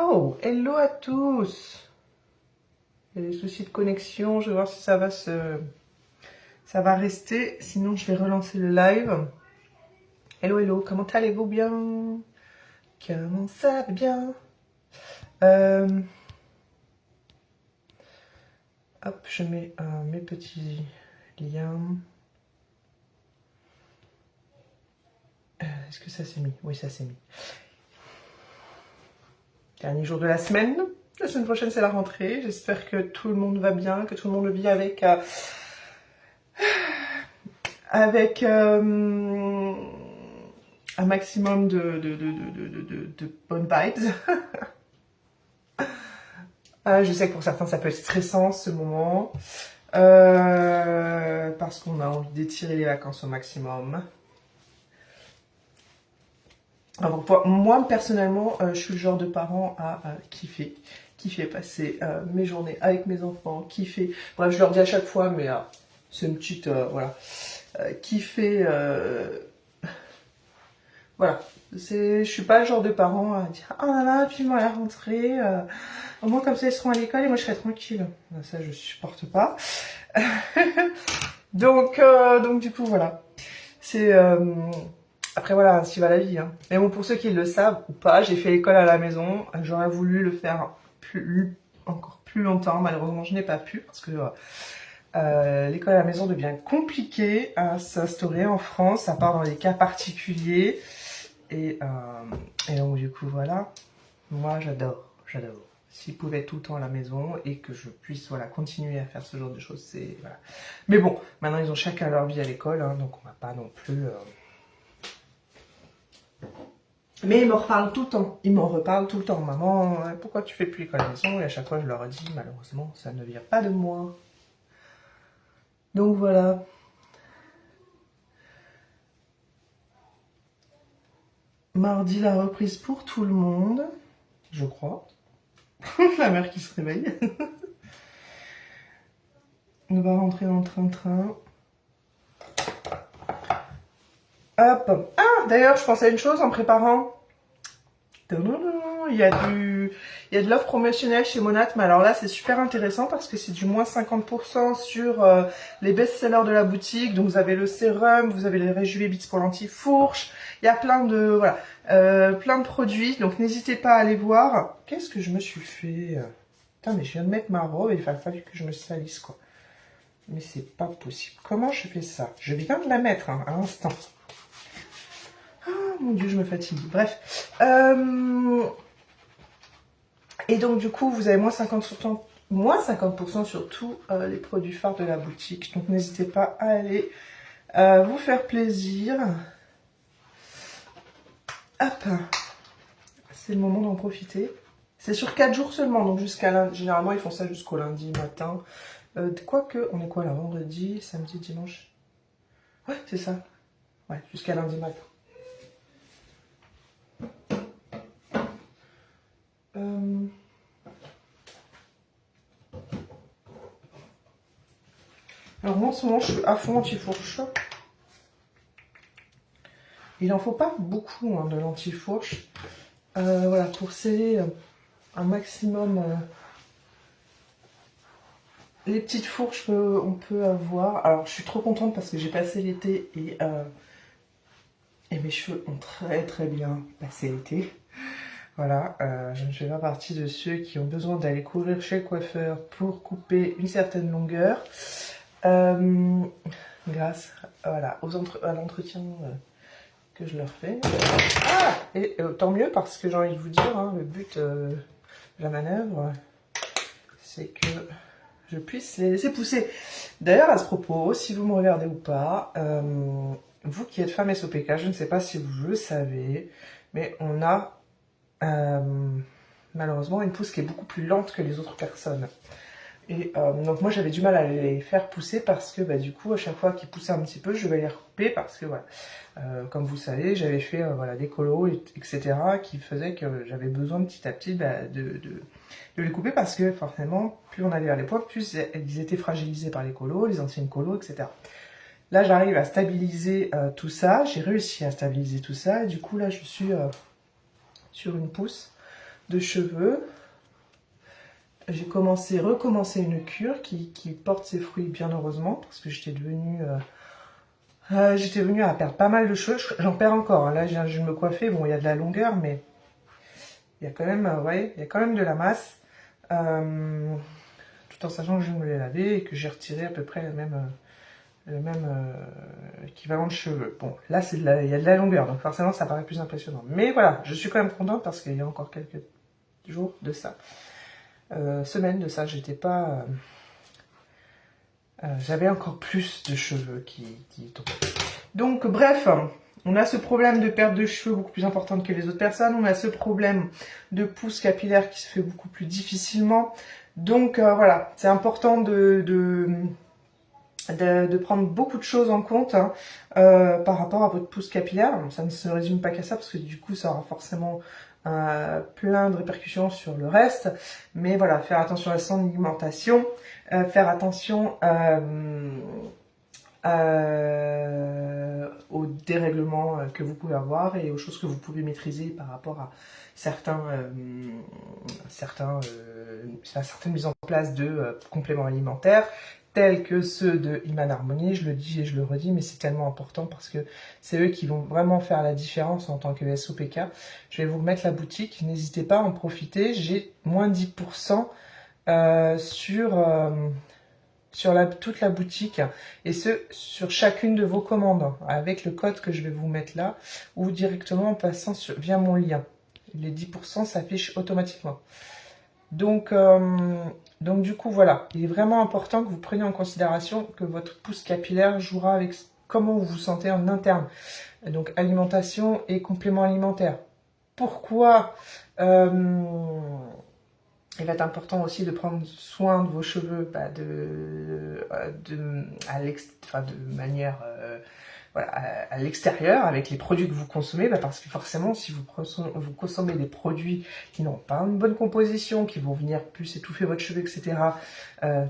Oh, hello à tous. Il y a des soucis de connexion, je vais voir si ça va rester, sinon je vais relancer le live. Hello, hello, comment allez-vous bien? Comment ça va bien? Euh, Hop, je mets mes petits liens. Est-ce que ça s'est mis? Oui, ça s'est mis. Dernier jour de la semaine. La semaine prochaine, c'est la rentrée. J'espère que tout le monde va bien, que tout le monde le vit avec un maximum de bonnes vibes. Je sais que pour certains, ça peut être stressant ce moment, parce qu'on a envie d'étirer les vacances au maximum. Alors, moi, personnellement, je suis le genre de parent à kiffer passer mes journées avec mes enfants, kiffer. Bref, je leur dis à chaque fois, mais c'est une petite, voilà, kiffer. Voilà, je suis pas le genre de parent à dire ah là là, puis moi à la rentrée, au moins comme ça ils seront à l'école et moi je serai tranquille. Ça je supporte pas. donc du coup voilà, c'est après voilà, ainsi va la vie. Hein. Mais bon, pour ceux qui le savent ou pas, j'ai fait l'école à la maison. J'aurais voulu le faire encore plus longtemps. Malheureusement, je n'ai pas pu parce que l'école à la maison devient compliqué à s'instaurer en France, à part dans les cas particuliers. Et donc du coup voilà, moi j'adore. S'ils pouvaient être tout le temps à la maison et que je puisse voilà, continuer à faire ce genre de choses, c'est voilà. Mais bon, maintenant ils ont chacun leur vie à l'école, hein, donc on va pas non plus. Mais ils me reparlent tout le temps. Ils m'en reparlent tout le temps. Maman, pourquoi tu fais plus l'école à la maison? Et à chaque fois je leur dis malheureusement ça ne vient pas de moi. Donc voilà. Mardi la reprise pour tout le monde, je crois. La mère qui se réveille. On va rentrer dans le train-train. Hop. Ah, d'ailleurs, je pensais à une chose en préparant. Il y a de l'offre promotionnelle chez Monat, mais alors là, c'est super intéressant parce que c'est du moins 50% sur les best-sellers de la boutique. Donc, vous avez le sérum, vous avez les Réjuvé Beats pour l'anti-fourche. Il y a plein de produits. Donc, n'hésitez pas à aller voir. Qu'est-ce que je me suis fait? Putain, mais je viens de mettre ma robe et il a fallu que je me salisse, quoi. Mais c'est pas possible. Comment je fais ça? Je viens de la mettre hein, à l'instant. Ah mon dieu, je me fatigue. Bref. Et donc du coup, vous avez moins 50% sur tous les produits phares de la boutique. Donc n'hésitez pas à aller vous faire plaisir. Hop. C'est le moment d'en profiter. C'est sur 4 jours seulement, donc jusqu'à lundi. Généralement, ils font ça jusqu'au lundi matin. Quoique, on est quoi là? Vendredi, samedi, dimanche? Ouais, c'est ça. Ouais, jusqu'à lundi matin. Alors moi en ce moment je suis à fond anti-fourche. Il n'en faut pas beaucoup hein, de l'anti-fourche. Voilà, pour sceller un maximum les petites fourches qu'on peut avoir. Alors je suis trop contente parce que j'ai passé l'été et mes cheveux ont très très bien passé l'été. Voilà, je ne fais pas partie de ceux qui ont besoin d'aller courir chez le coiffeur pour couper une certaine longueur. Grâce voilà, à l'entretien que je leur fais. Ah, et tant mieux parce que j'ai envie de vous dire, hein, le but de la manœuvre, c'est que je puisse les laisser pousser. D'ailleurs, à ce propos, si vous me regardez ou pas, vous qui êtes femme SOPK, je ne sais pas si vous le savez, mais on a malheureusement une pousse qui est beaucoup plus lente que les autres personnes. Et donc moi j'avais du mal à les faire pousser parce que bah, du coup à chaque fois qu'ils poussaient un petit peu je vais les recouper parce que voilà, comme vous savez j'avais fait voilà, des colos etc qui faisaient que j'avais besoin petit à petit bah, de les couper parce que forcément plus on allait vers les pointes plus ils étaient fragilisés par les colos, les anciennes colos etc. Là j'arrive à stabiliser tout ça, j'ai réussi à stabiliser tout ça et du coup là je suis sur une pousse. de cheveux. J'ai recommencé une cure qui porte ses fruits bien heureusement, parce que j'étais venue à perdre pas mal de cheveux. J'en perds encore, hein. Là, je viens de me coiffer. Bon, il y a de la longueur, mais il y a quand même, ouais, il y a quand même de la masse. Tout en sachant que je me l'ai lavé et que j'ai retiré à peu près le même équivalent de cheveux. Bon, là, il y a de la longueur, donc forcément, ça paraît plus impressionnant. Mais voilà, je suis quand même contente parce qu'il y a encore quelques jours de ça. Semaines de ça, j'étais pas... j'avais encore plus de cheveux qui tombaient. Donc, bref, on a ce problème de perte de cheveux beaucoup plus importante que les autres personnes. On a ce problème de pousse capillaire qui se fait beaucoup plus difficilement. Donc, voilà, c'est important de prendre beaucoup de choses en compte hein, par rapport à votre pousse capillaire. Ça ne se résume pas qu'à ça, parce que du coup, ça aura forcément plein de répercussions sur le reste. Mais voilà, faire attention à son alimentation, faire attention aux dérèglements que vous pouvez avoir et aux choses que vous pouvez maîtriser par rapport à certaines mises en place de compléments alimentaires tels que ceux de Iman Harmony. Je le dis et je le redis, mais c'est tellement important parce que c'est eux qui vont vraiment faire la différence en tant que SOPK. Je vais vous remettre la boutique, n'hésitez pas à en profiter. J'ai moins 10% sur toute la boutique, et ce, sur chacune de vos commandes, avec le code que je vais vous mettre là, ou directement en passant via mon lien. Les 10% s'affichent automatiquement. Donc du coup, voilà. Il est vraiment important que vous preniez en considération que votre pousse capillaire jouera avec comment vous vous sentez en interne. Donc, alimentation et compléments alimentaires. Pourquoi il va être important aussi de prendre soin de vos cheveux de manière voilà, à l'extérieur avec les produits que vous consommez, parce que forcément si vous consommez des produits qui n'ont pas une bonne composition, qui vont venir plus étouffer votre cheveu, etc.,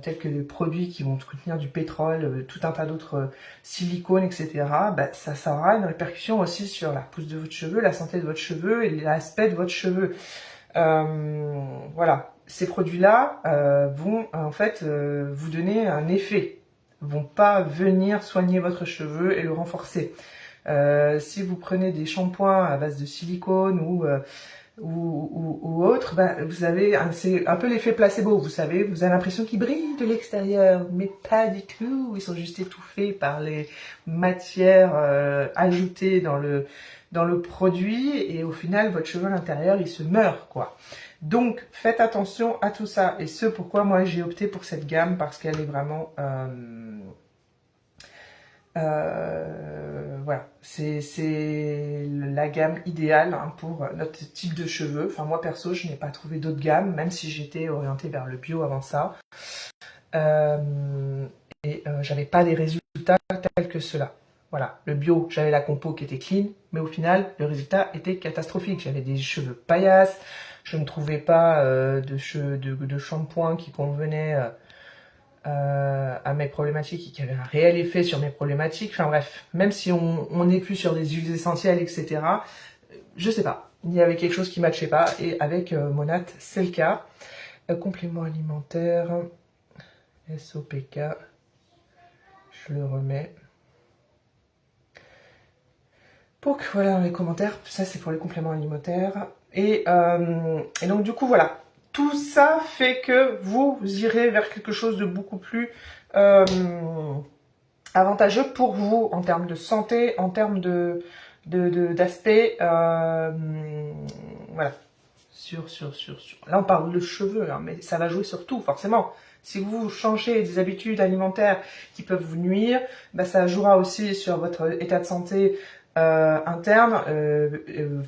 tels que des produits qui vont contenir du pétrole, tout un tas d'autres silicones, etc., ça aura une répercussion aussi sur la pousse de votre cheveu, la santé de votre cheveu et l'aspect de votre cheveu. Voilà, ces produits-là vont en fait vous donner un effet, vont pas venir soigner votre cheveu et le renforcer. Si vous prenez des shampoings à base de silicone ou autre, vous avez c'est un peu l'effet placebo, vous savez, vous avez l'impression qu'ils brillent de l'extérieur, mais pas du tout, ils sont juste étouffés par les matières ajoutées dans le produit, et au final votre cheveu à l'intérieur il se meurt quoi. Donc faites attention à tout ça, et ce pourquoi moi j'ai opté pour cette gamme, parce qu'elle est vraiment voilà, c'est la gamme idéale hein, pour notre type de cheveux. Enfin moi perso je n'ai pas trouvé d'autres gammes, même si j'étais orientée vers le bio avant ça, j'avais pas des résultats tels que cela. Voilà, le bio, j'avais la compo qui était clean, mais au final, le résultat était catastrophique. J'avais des cheveux paillasses, je ne trouvais pas de shampoing qui convenait à mes problématiques et qui avait un réel effet sur mes problématiques. Enfin bref, même si on n'est plus sur des huiles essentielles, etc., je sais pas, il y avait quelque chose qui ne matchait pas, et avec Monat, c'est le cas. Complément alimentaire, SOPK, je le remets. Donc voilà dans les commentaires, ça c'est pour les compléments alimentaires. Et donc du coup voilà, tout ça fait que vous irez vers quelque chose de beaucoup plus avantageux pour vous en termes de santé, en termes d'aspect, voilà. Là on parle de cheveux, hein, mais ça va jouer sur tout forcément. Si vous changez des habitudes alimentaires qui peuvent vous nuire, ça jouera aussi sur votre état de santé interne,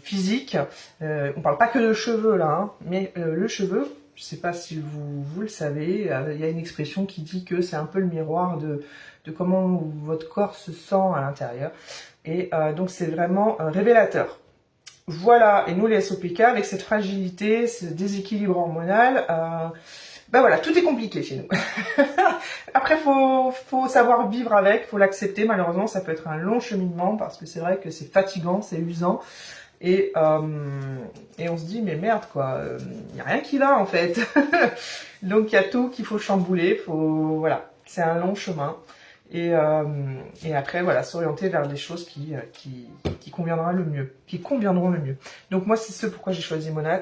physique. On parle pas que de cheveux là, hein, mais le cheveu, je sais pas si vous le savez, il y a une expression qui dit que c'est un peu le miroir de comment votre corps se sent à l'intérieur. Et donc c'est vraiment révélateur. Voilà, et nous les SOPK, avec cette fragilité, ce déséquilibre hormonal, voilà, tout est compliqué chez nous. Après, faut savoir vivre avec, faut l'accepter. Malheureusement, ça peut être un long cheminement, parce que c'est vrai que c'est fatigant, c'est usant. Et et on se dit mais merde quoi, il n'y a rien qui va en fait. Donc il y a tout qu'il faut chambouler, voilà, c'est un long chemin. Et après, voilà, s'orienter vers des choses qui conviendront le mieux. Donc moi, c'est ce pourquoi j'ai choisi Monat.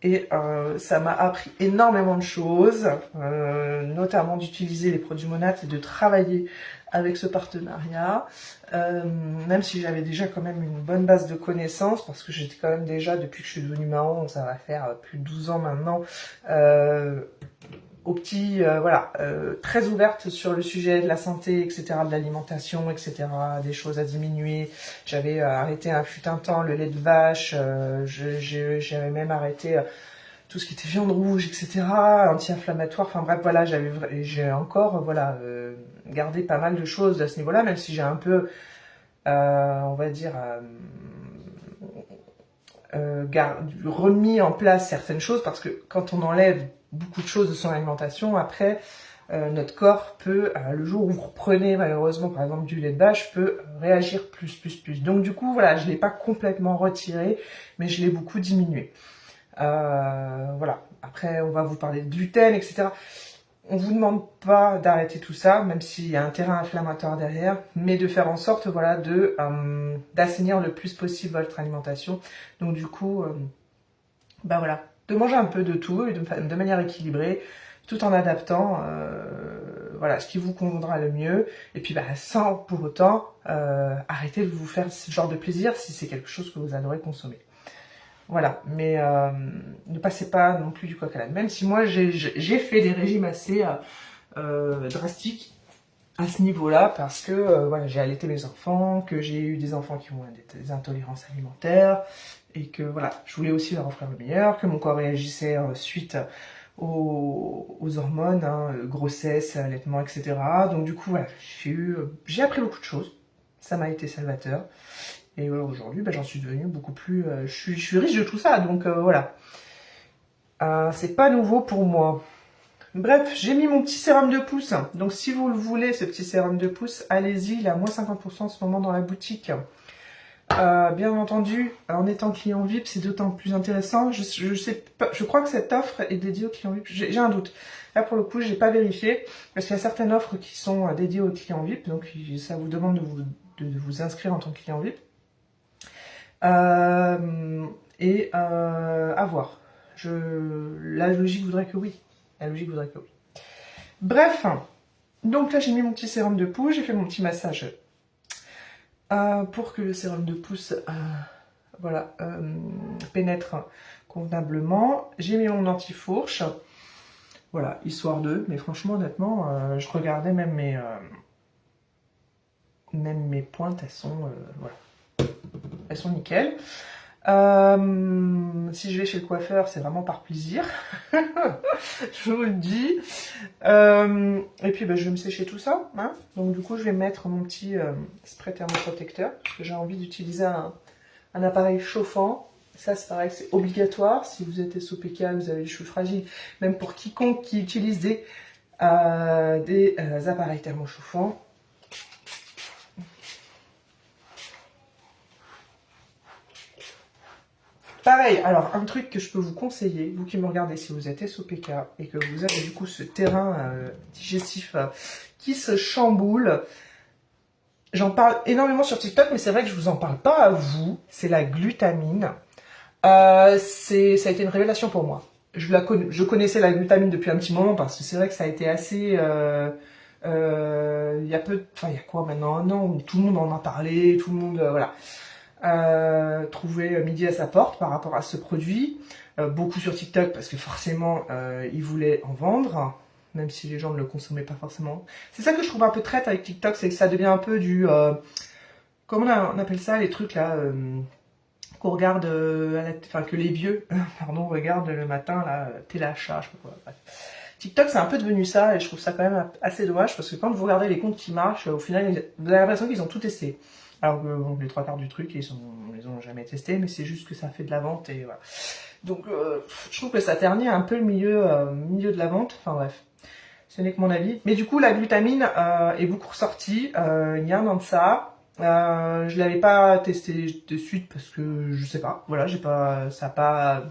Et ça m'a appris énormément de choses, notamment d'utiliser les produits Monat et de travailler avec ce partenariat, même si j'avais déjà quand même une bonne base de connaissances, parce que j'étais quand même déjà, depuis que je suis devenue maman, ça va faire plus de 12 ans maintenant, voilà, très ouverte sur le sujet de la santé, etc., de l'alimentation, etc., des choses à diminuer. J'avais arrêté un fut un temps le lait de vache, j'avais même arrêté tout ce qui était viande rouge, etc., anti-inflammatoire, enfin bref, voilà, j'ai encore, voilà, gardé pas mal de choses à ce niveau-là, même si j'ai un peu, on va dire, remis en place certaines choses, parce que quand on enlève beaucoup de choses de son alimentation, après, notre corps peut, le jour où vous reprenez malheureusement par exemple du lait de vache, peut réagir plus. Donc du coup, voilà, je ne l'ai pas complètement retiré, mais je l'ai beaucoup diminué. Voilà, après on va vous parler de gluten, etc. On vous demande pas d'arrêter tout ça, même s'il y a un terrain inflammatoire derrière, mais de faire en sorte, voilà, d'assainir le plus possible votre alimentation. Donc du coup, bah voilà, de manger un peu de tout et de manière équilibrée, tout en adaptant, voilà, ce qui vous conviendra le mieux. Et puis, bah, sans pour autant arrêter de vous faire ce genre de plaisir si c'est quelque chose que vous adorez consommer. Voilà, mais ne passez pas non plus du coq à l'âne. Même si moi, j'ai fait des régimes assez drastiques à ce niveau-là, parce que voilà, j'ai allaité mes enfants, que j'ai eu des enfants qui ont des intolérances alimentaires, et que voilà, je voulais aussi leur offrir le meilleur, que mon corps réagissait suite aux hormones, hein, grossesse, allaitement, etc. Donc du coup, voilà, j'ai appris beaucoup de choses. Ça m'a été salvateur. Et aujourd'hui, bah, j'en suis devenue beaucoup plus... je suis riche de tout ça, donc voilà. C'est pas nouveau pour moi. Bref, j'ai mis mon petit sérum de pouce. Donc si vous le voulez, ce petit sérum de pouce, allez-y, il est à moins 50% en ce moment dans la boutique. Bien entendu, en étant client VIP, c'est d'autant plus intéressant. Je sais pas, je crois que cette offre est dédiée aux clients VIP. J'ai un doute. Là, pour le coup, j'ai pas vérifié, parce qu'il y a certaines offres qui sont dédiées aux clients VIP, donc ça vous demande de vous inscrire en tant que client VIP. À voir. La logique voudrait que oui. Bref, donc là j'ai mis mon petit sérum de pouce, j'ai fait mon petit massage pour que le sérum de pouce voilà, pénètre convenablement. J'ai mis mon anti-fourche, voilà, histoire de, mais franchement honnêtement, je regardais même mes pointes, elles sont voilà, elles sont nickel. Si je vais chez le coiffeur, c'est vraiment par plaisir. Je vous le dis. Et puis, bah, je vais me sécher tout ça. Hein. Donc, du coup, je vais mettre mon petit spray thermoprotecteur. Parce que j'ai envie d'utiliser un appareil chauffant. Ça, c'est pareil, c'est obligatoire. Si vous êtes SOPK, vous avez les cheveux fragiles. Même pour quiconque qui utilise des appareils thermochauffants. Pareil, alors un truc que je peux vous conseiller, vous qui me regardez, si vous êtes SOPK et que vous avez du coup ce terrain digestif qui se chamboule, j'en parle énormément sur TikTok, mais c'est vrai que je vous en parle pas à vous, c'est la glutamine. Ça a été une révélation pour moi. Je connaissais la glutamine depuis un petit moment parce que c'est vrai que ça a été assez... il y a quoi maintenant, un an où tout le monde en a parlé, tout le monde... voilà. Trouver midi à sa porte par rapport à ce produit, beaucoup sur TikTok parce que forcément ils voulaient en vendre, même si les gens ne le consommaient pas forcément. C'est ça que je trouve un peu traite avec TikTok, c'est que ça devient un peu du comment on appelle ça, les trucs là qu'on regarde enfin que les vieux pardon regardent le matin là, téléachat, je sais pas quoi. Bref. TikTok c'est un peu devenu ça et je trouve ça quand même assez dommage parce que quand vous regardez les comptes qui marchent, au final vous avez l'impression qu'ils ont tout testé. Alors que bon, les trois quarts du truc, ils ont jamais testé, mais c'est juste que ça fait de la vente et voilà. Donc je trouve que ça ternit un peu le milieu de la vente. Enfin bref, ce n'est que mon avis. Mais du coup, la glutamine est beaucoup ressortie. Il y a un an de ça. Je l'avais pas testé de suite parce que je sais pas, voilà, j'ai pas, ça a pas.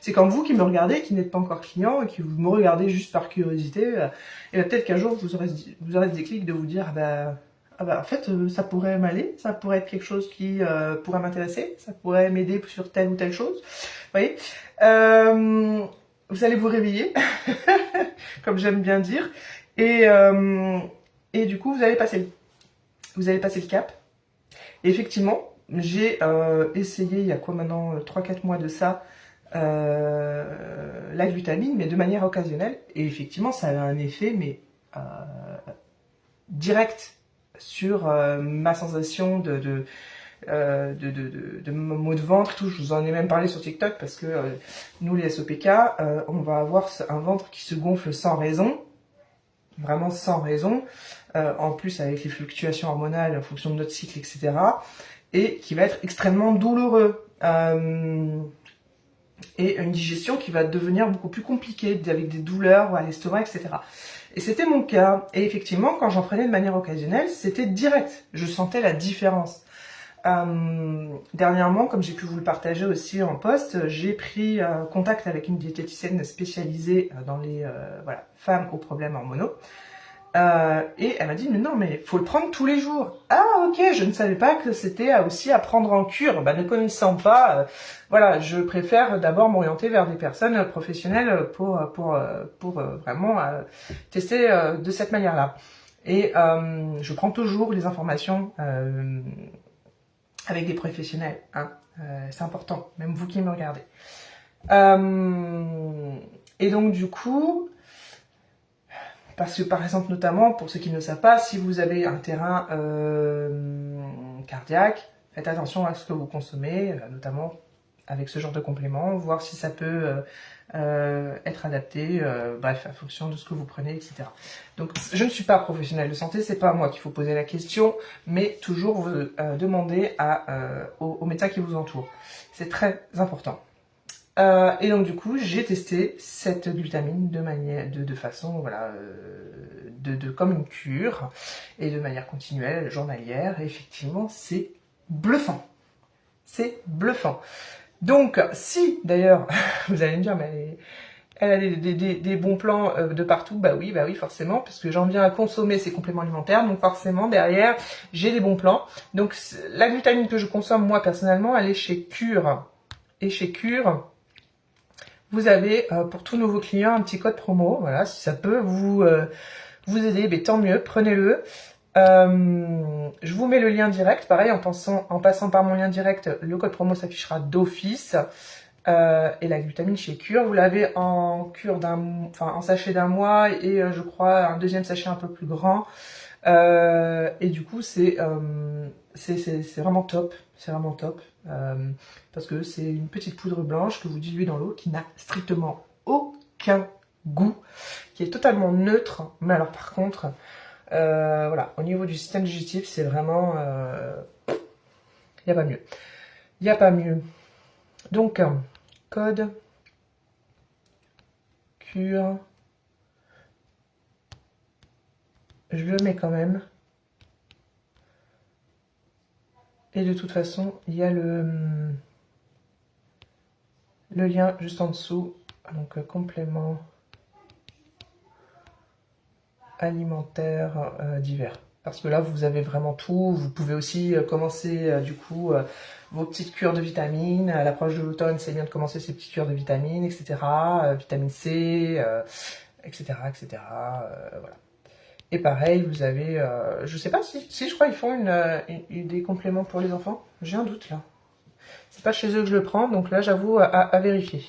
C'est comme vous qui me regardez, qui n'êtes pas encore client et qui vous me regardez juste par curiosité. Et peut-être qu'un jour vous aurez ce déclic de vous dire ah bah en fait ça pourrait m'aller, ça pourrait être quelque chose qui pourrait m'intéresser, ça pourrait m'aider sur telle ou telle chose. Vous voyez, vous allez vous réveiller, comme j'aime bien dire, et et du coup vous allez passer le cap. Et effectivement, j'ai essayé il y a quoi maintenant 3-4 mois de ça, la glutamine, mais de manière occasionnelle. Et effectivement, ça a un effet, mais direct sur ma sensation de maux de ventre et tout. Je vous en ai même parlé sur TikTok parce que nous, les SOPK, on va avoir un ventre qui se gonfle sans raison, vraiment sans raison, en plus avec les fluctuations hormonales en fonction de notre cycle, etc. Et qui va être extrêmement douloureux. Et une digestion qui va devenir beaucoup plus compliquée, avec des douleurs à l'estomac, etc. Et c'était mon cas. Et effectivement, quand j'en prenais de manière occasionnelle, c'était direct. Je sentais la différence. Dernièrement, comme j'ai pu vous le partager aussi en post, j'ai pris contact avec une diététicienne spécialisée dans les voilà, femmes aux problèmes hormonaux. Et elle m'a dit, mais non, mais faut le prendre tous les jours. Ah, ok, je ne savais pas que c'était aussi à prendre en cure. Bah, ne connaissant pas, voilà, je préfère d'abord m'orienter vers des personnes professionnelles pour vraiment tester de cette manière-là. Et je prends toujours les informations avec des professionnels, hein. C'est important, même vous qui me regardez. Et donc, du coup, parce que par exemple, notamment, pour ceux qui ne le savent pas, si vous avez un terrain cardiaque, faites attention à ce que vous consommez, notamment avec ce genre de compléments, voir si ça peut être adapté, bref, à fonction de ce que vous prenez, etc. Donc, je ne suis pas professionnelle de santé, c'est pas à moi qu'il faut poser la question, mais toujours vous demander aux médecins qui vous entourent. C'est très important. Et donc du coup, j'ai testé cette glutamine de façon, voilà, comme une cure, et de manière continuelle, journalière, et effectivement, c'est bluffant. C'est bluffant. Donc, si, d'ailleurs, vous allez me dire, mais elle a des bons plans de partout, bah oui, forcément, parce que j'en viens à consommer ces compléments alimentaires, donc forcément, derrière, j'ai des bons plans. Donc, la glutamine que je consomme, moi, personnellement, elle est chez Cure. Et chez Cure, vous avez pour tous nouveaux clients un petit code promo. Voilà, si ça peut vous aider, ben, tant mieux, prenez-le. Je vous mets le lien direct. Pareil, en passant par mon lien direct, le code promo s'affichera d'office. Et la glutamine chez Cure, vous l'avez en cure en sachet d'un mois et je crois un deuxième sachet un peu plus grand. Et du coup, c'est vraiment top. C'est vraiment top. Parce que c'est une petite poudre blanche que vous diluez dans l'eau qui n'a strictement aucun goût, qui est totalement neutre. Mais alors par contre, voilà, au niveau du système digestif, c'est vraiment... il n'y a pas mieux. Il n'y a pas mieux. Donc, code Cure. Je le mets quand même. Et de toute façon, il y a le lien juste en dessous. Donc, complément alimentaire divers. Parce que là, vous avez vraiment tout. Vous pouvez aussi commencer, du coup, vos petites cures de vitamines. À l'approche de l'automne, c'est bien de commencer ces petites cures de vitamines, etc. Vitamine C, etc., etc. Voilà. Et pareil, vous avez... je sais pas si je crois qu'ils font des compléments pour les enfants. J'ai un doute, là. C'est pas chez eux que je le prends, donc là, j'avoue à vérifier.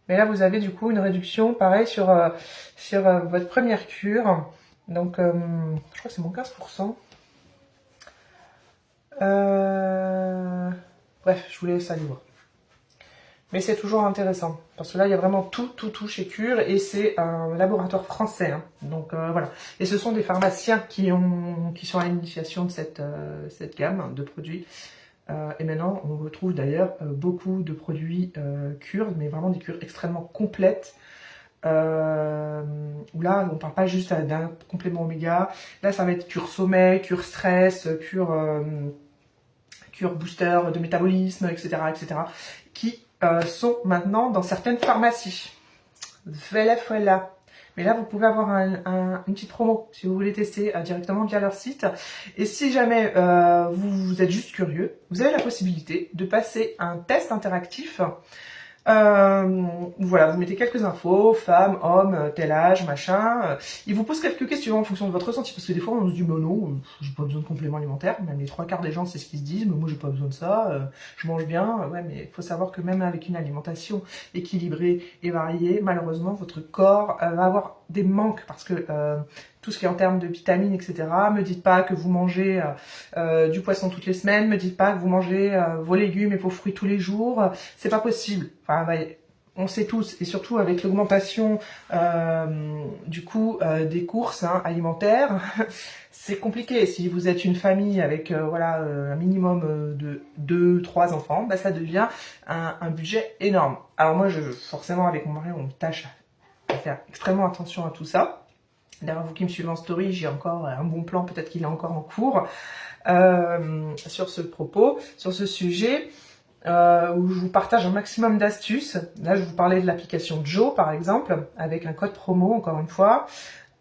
Mais là, vous avez du coup une réduction, pareil, sur votre première cure. Donc, je crois que c'est mon 15%. Bref, je vous laisse aller voir. Mais c'est toujours intéressant, parce que là, il y a vraiment tout chez Cure, et c'est un laboratoire français. Hein. Donc, voilà. Et ce sont des pharmaciens qui sont à l'initiation de cette gamme de produits. Et maintenant, on retrouve d'ailleurs beaucoup de produits Cure, mais vraiment des cures extrêmement complètes, Où là, on parle pas juste d'un complément oméga. Là, ça va être cure sommeil, cure stress, cure booster de métabolisme, etc., etc., qui sont maintenant dans certaines pharmacies. Voilà. Mais là, vous pouvez avoir une petite promo si vous voulez tester directement via leur site. Et si jamais vous êtes juste curieux, vous avez la possibilité de passer un test interactif. Voilà, vous mettez quelques infos, femme, homme, tel âge, machin. Il vous pose quelques questions en fonction de votre ressenti, parce que des fois on se dit, bah non, j'ai pas besoin de compléments alimentaires. Même les 3/4 des gens, c'est ce qu'ils se disent, mais moi j'ai pas besoin de ça, je mange bien. Ouais, mais il faut savoir que même avec une alimentation équilibrée et variée, malheureusement, votre corps va avoir des manques, parce que tout ce qui est en termes de vitamines, etc. Me dites pas que vous mangez du poisson toutes les semaines, me dites pas que vous mangez vos légumes et vos fruits tous les jours, c'est pas possible. Enfin, on sait tous, et surtout avec l'augmentation du coût des courses alimentaires, c'est compliqué. Si vous êtes une famille avec voilà, un minimum de 2-3 enfants, bah, ça devient un budget énorme. Alors moi, forcément, avec mon mari, on tâche à faire extrêmement attention à tout ça. D'ailleurs, vous qui me suivez en story, j'ai encore un bon plan, peut-être qu'il est encore en cours, sur ce propos, sur ce sujet, où je vous partage un maximum d'astuces. Là, je vous parlais de l'application Joe, par exemple, avec un code promo, encore une fois,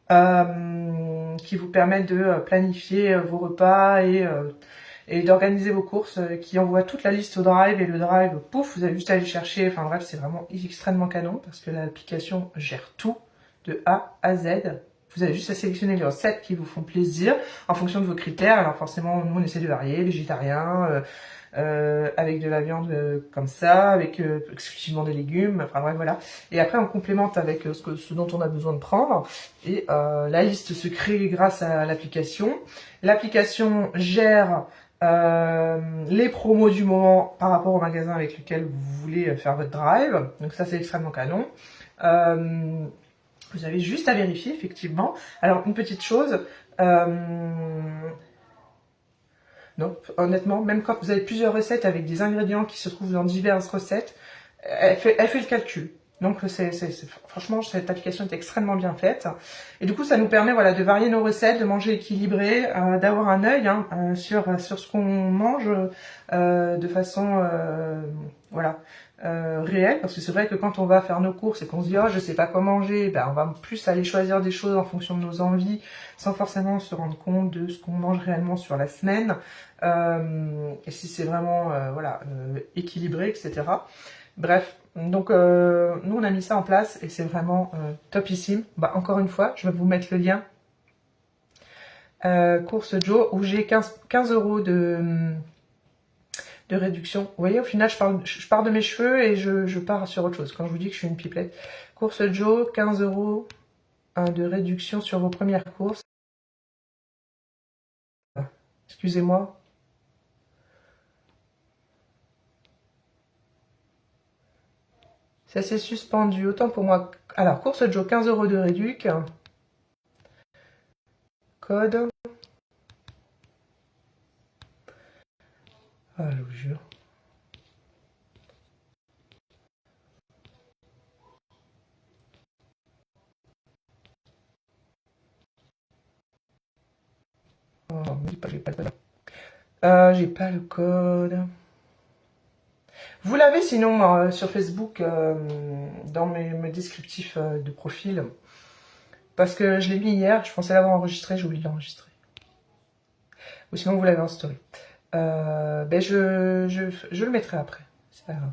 qui vous permet de planifier vos repas et d'organiser vos courses, qui envoie toute la liste au drive, et le drive, pouf, vous avez juste à aller chercher. Enfin bref, c'est vraiment extrêmement canon, parce que l'application gère tout, de A à Z. Vous avez juste à sélectionner les recettes qui vous font plaisir en fonction de vos critères. Alors forcément, nous on essaie de varier, végétarien, avec de la viande comme ça, avec exclusivement des légumes, enfin bref voilà. Et après on complémente avec ce dont on a besoin de prendre. Et la liste se crée grâce à l'application. L'application gère les promos du moment par rapport au magasin avec lequel vous voulez faire votre drive. Donc ça c'est extrêmement canon. Vous avez juste à vérifier, effectivement. Alors, une petite chose. Non, honnêtement, même quand vous avez plusieurs recettes avec des ingrédients qui se trouvent dans diverses recettes, elle fait le calcul. Donc, franchement, cette application est extrêmement bien faite. Et du coup, ça nous permet voilà, de varier nos recettes, de manger équilibré, d'avoir un œil sur ce qu'on mange de façon voilà, réelle. Parce que c'est vrai que quand on va faire nos courses et qu'on se dit « Oh, je sais pas quoi manger », ben, on va plus aller choisir des choses en fonction de nos envies, sans forcément se rendre compte de ce qu'on mange réellement sur la semaine. Et si c'est vraiment voilà, équilibré, etc. Bref, donc nous on a mis ça en place et c'est vraiment topissime. Bah, encore une fois, je vais vous mettre le lien. Course Joe, où j'ai 15 € de réduction. Vous voyez, au final, je pars de mes cheveux et je pars sur autre chose quand je vous dis que je suis une pipelette. Course Joe, 15 € de réduction sur vos premières courses. Excusez-moi. Ça s'est suspendu, autant pour moi. Alors, Course Joe, 15 € de réduc. Code. Ah, je vous jure. Oh, j'ai pas le code. J'ai pas le code. Vous l'avez sinon sur Facebook, dans mes descriptifs de profil. Parce que je l'ai mis hier, je pensais l'avoir enregistré, j'ai oublié de l'enregistrer. Ou sinon vous l'avez en story. Ben je le mettrai après. C'est pas grave.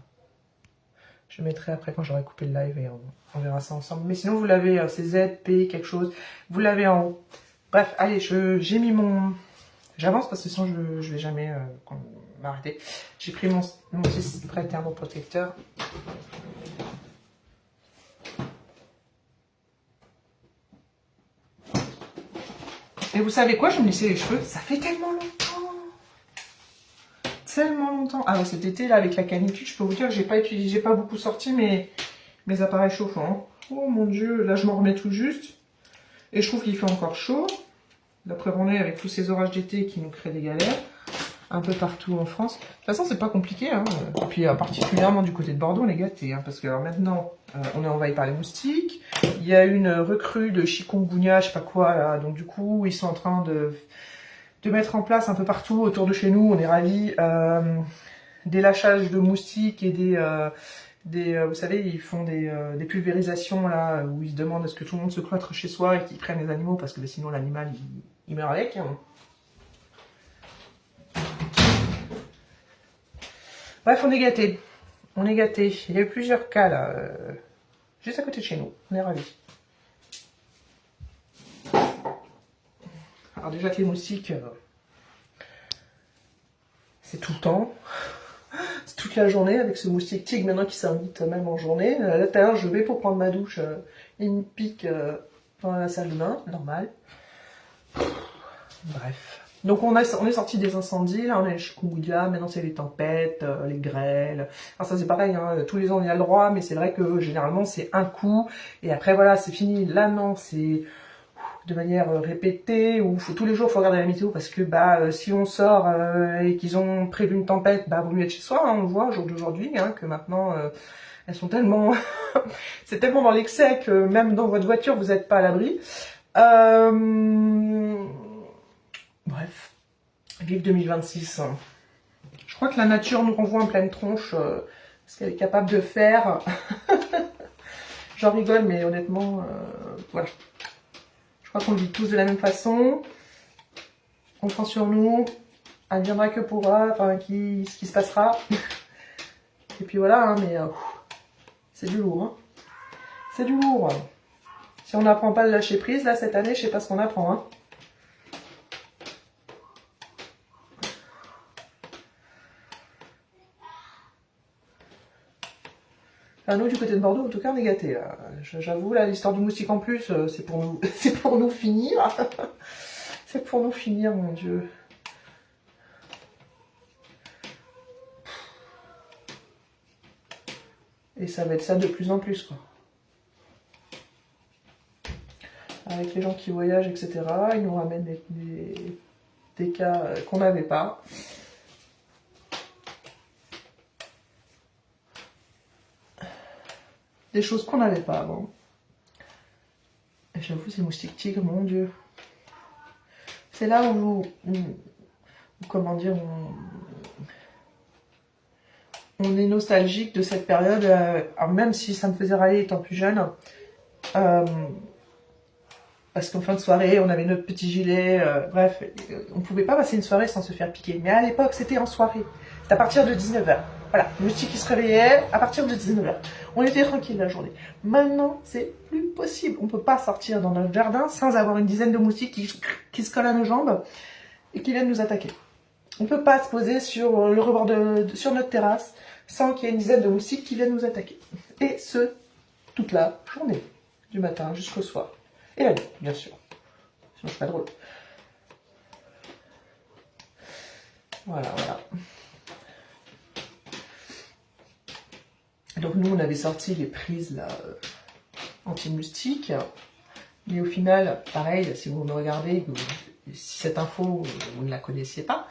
Je le mettrai après quand j'aurai coupé le live et on verra ça ensemble. Mais sinon vous l'avez, c'est Z, P, quelque chose. Vous l'avez en haut. Bref, allez, j'ai mis mon... J'avance parce que sinon je vais jamais m'arrêter. J'ai pris mon spray thermoprotecteur. Et vous savez quoi, je me lissais les cheveux. Ça fait tellement longtemps. Tellement longtemps. Ah ouais, cet été là avec la canicule, je peux vous dire que j'ai pas beaucoup sorti mes appareils chauffants. Oh mon dieu, là je m'en remets tout juste. Et je trouve qu'il fait encore chaud. D'après on est avec tous ces orages d'été qui nous créent des galères. un peu partout en France. De toute façon, c'est pas compliqué, hein. Et puis particulièrement du côté de Bordeaux, on est gâtés, hein, parce que alors, maintenant, on est envahi par les moustiques. Il y a une recrue de chikungunya, je sais pas quoi, là. Donc du coup, ils sont en train de mettre en place un peu partout autour de chez nous, on est ravis, des lâchages de moustiques et vous savez, ils font des pulvérisations là, où ils se demandent est-ce que tout le monde se cloître chez soi et qu'ils prennent les animaux, parce que sinon l'animal, il meurt avec. Hein. Bref, on est gâtés. On est gâtés. Il y a eu plusieurs cas là, juste à côté de chez nous. On est ravis. Alors déjà que les moustiques, c'est tout le temps. C'est toute la journée avec ce moustique tigre maintenant qui s'invite même en journée. Là tout à l'heure, je vais pour prendre ma douche. Il me pique dans la salle de bain, normal. Bref. Donc on est sorti des incendies, là on est chez Chikungunya, maintenant c'est les tempêtes, les grêles. Alors ça c'est pareil, hein, tous les ans on y a le droit, mais c'est vrai que généralement c'est un coup, et après voilà, c'est fini. Là non, c'est de manière répétée, ou tous les jours il faut regarder la météo, parce que si on sort et qu'ils ont prévu une tempête, vaut mieux être chez soi, hein, on le voit au jour d'aujourd'hui, hein, que maintenant elles sont tellement... c'est tellement dans l'excès que même dans votre voiture vous n'êtes pas à l'abri. Bref, vive 2026. Je crois que la nature nous renvoie en pleine tronche ce qu'elle est capable de faire. J'en rigole, mais honnêtement, voilà. Je crois qu'on le vit tous de la même façon. On prend sur nous. Adviendra que pourra, enfin, ce qui se passera. Et puis voilà, hein, mais c'est du lourd. Hein. C'est du lourd. Si on n'apprend pas le lâcher prise, là, cette année, je sais pas ce qu'on apprend. Hein. Enfin, nous, du côté de Bordeaux, en tout cas, on est gâtés. J'avoue, là, l'histoire du moustique en plus, c'est pour nous, c'est pour nous finir. C'est pour nous finir, mon Dieu. Et ça va être ça de plus en plus, quoi. Avec les gens qui voyagent, etc., ils nous ramènent des cas qu'on n'avait pas. Des choses qu'on n'avait pas avant. Et j'avoue, ces moustiques tigres, mon Dieu. C'est là où comment dire, on est nostalgique de cette période, même si ça me faisait râler étant plus jeune. Parce qu'en fin de soirée, on avait notre petit gilet, bref, on pouvait pas passer une soirée sans se faire piquer. Mais à l'époque, c'était en soirée. C'était à partir de 19h. Voilà, le petit qui se réveillait à partir de 19h. On était tranquille la journée. Maintenant, c'est plus possible. On peut pas sortir dans notre jardin sans avoir une dizaine de moustiques qui se collent à nos jambes et qui viennent nous attaquer. On peut pas se poser sur le rebord sur notre terrasse sans qu'il y ait une dizaine de moustiques qui viennent nous attaquer. Et ce, toute la journée, du matin jusqu'au soir. Et la nuit, bien sûr. Sinon, c'est pas drôle. Voilà, voilà. Donc nous, on avait sorti les prises là, anti-moustiques. Mais au final, pareil, si vous me regardez, si cette info, vous ne la connaissiez pas,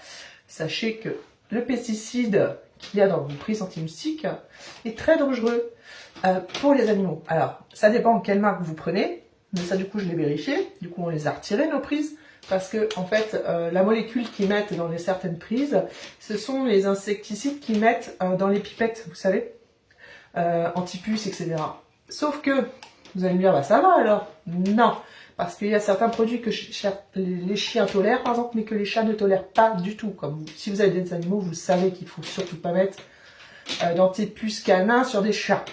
sachez que le pesticide qu'il y a dans vos prises anti-moustiques est très dangereux pour les animaux. Alors, ça dépend quelle marque vous prenez. Mais ça, du coup, je l'ai vérifié. Du coup, on les a retirées, nos prises. Parce que, en fait, la molécule qu'ils mettent dans certaines prises, ce sont les insecticides qu'ils mettent dans les pipettes, vous savez, anti-puces, etc. Sauf que, vous allez me dire, ça va alors? Non. Parce qu'il y a certains produits que les chiens tolèrent, par exemple, mais que les chats ne tolèrent pas du tout. Comme si vous avez des animaux, vous savez qu'il ne faut surtout pas mettre d'antipuces canins sur des chats.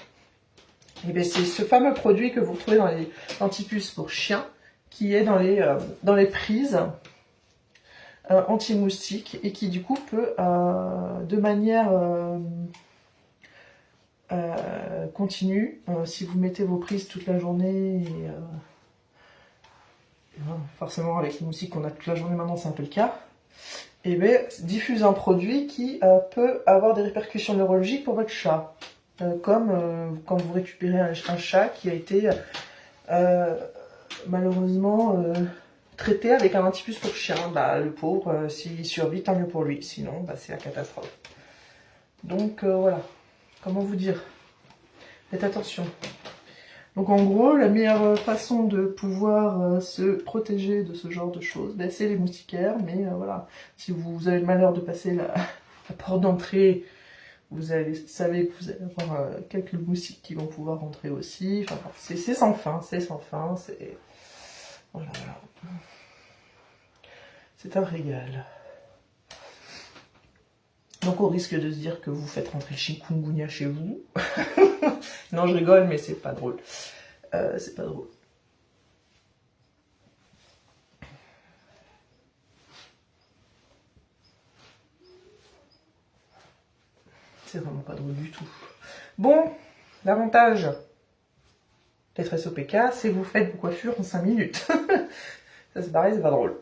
Et bien c'est ce fameux produit que vous retrouvez dans les antipuces pour chiens qui est dans les prises anti-moustiques et qui du coup peut de manière continue, si vous mettez vos prises toute la journée et forcément avec les moustiques qu'on a toute la journée maintenant c'est un peu le cas, et bien diffuse un produit qui peut avoir des répercussions neurologiques pour votre chat. Comme quand vous récupérez un chat qui a été malheureusement traité avec un antipuce pour chien. Bah, le pauvre, s'il survit, tant mieux pour lui. Sinon, bah, c'est la catastrophe. Donc, voilà. Comment vous dire? Faites attention. Donc, en gros, la meilleure façon de pouvoir se protéger de ce genre de choses, bah, c'est les moustiquaires. Mais voilà, si vous avez le malheur de passer la porte d'entrée, savez que vous allez avoir quelques moustiques qui vont pouvoir rentrer aussi. Enfin, c'est sans fin, c'est sans fin. Voilà. C'est un régal. Donc on risque de se dire que vous faites rentrer le chikungunya chez vous. Non, je rigole, mais c'est pas drôle. C'est pas drôle. C'est vraiment pas drôle du tout. Bon, l'avantage d'être SOPK, c'est que vous faites vos coiffures en 5 minutes. Ça c'est pareil, c'est pas drôle.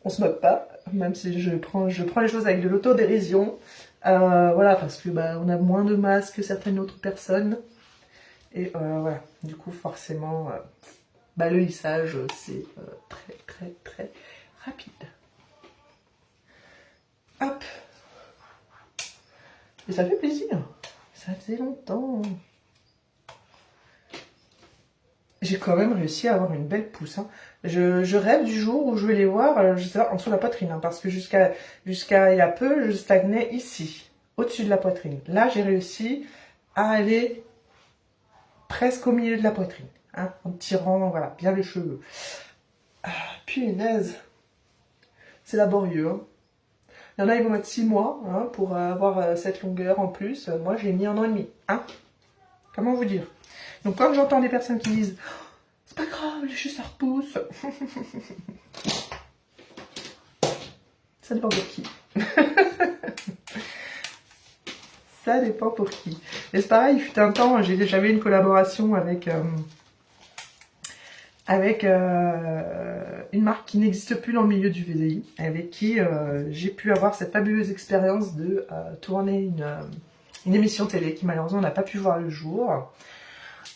On se moque pas, même si je prends les choses avec de l'autodérision. Voilà, parce que bah, on a moins de masques que certaines autres personnes. Et voilà, du coup forcément, bah, le lissage c'est très très très rapide. Hop. Et ça fait plaisir. Ça faisait longtemps. J'ai quand même réussi à avoir une belle pousse. Hein. Je rêve du jour où je vais les voir, je sais pas, en dessous de la poitrine. Hein, parce que jusqu'à il y a peu, je stagnais ici, au-dessus de la poitrine. Là, j'ai réussi à aller presque au milieu de la poitrine. Hein, en tirant, voilà, bien les cheveux. Ah, punaise. C'est laborieux. Hein. Il y en a, ils vont mettre 6 mois hein, pour avoir cette longueur en plus. Moi, j'ai mis 1 an et demi. Hein. Comment vous dire? Donc quand j'entends des personnes qui disent « C'est pas grave, les cheveux ça repousse », ça dépend pour qui. Ça dépend pour qui. Et c'est pareil, il fut un temps, j'avais une collaboration avec une marque qui n'existe plus dans le milieu du VDI, avec qui j'ai pu avoir cette fabuleuse expérience de tourner une émission télé qui malheureusement n'a pas pu voir le jour.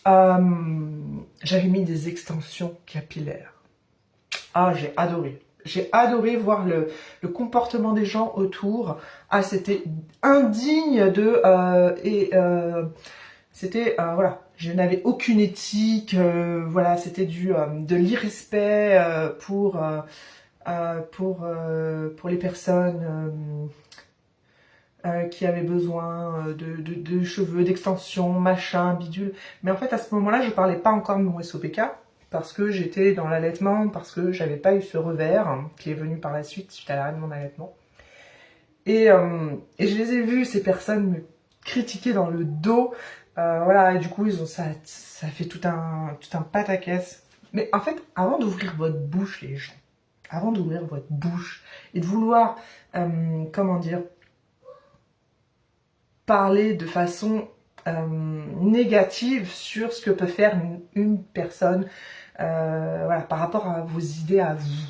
J'avais mis des extensions capillaires. Ah, j'ai adoré. J'ai adoré voir le comportement des gens autour. Ah, c'était indigne de... c'était... voilà, je n'avais aucune éthique. Voilà, c'était de l'irrespect pour les personnes... qui avaient besoin de cheveux, d'extensions, machin, bidule. Mais en fait, à ce moment-là, je parlais pas encore de mon SOPK, parce que j'étais dans l'allaitement, parce que j'avais pas eu ce revers, hein, qui est venu par la suite, suite à l'arrêt de mon allaitement. Et je les ai vus, ces personnes, me critiquer dans le dos. Voilà, et du coup, ça fait tout un pataquès. Mais en fait, avant d'ouvrir votre bouche, les gens, avant d'ouvrir votre bouche, et de vouloir, comment dire, parler de façon négative sur ce que peut faire une personne voilà, par rapport à vos idées à vous.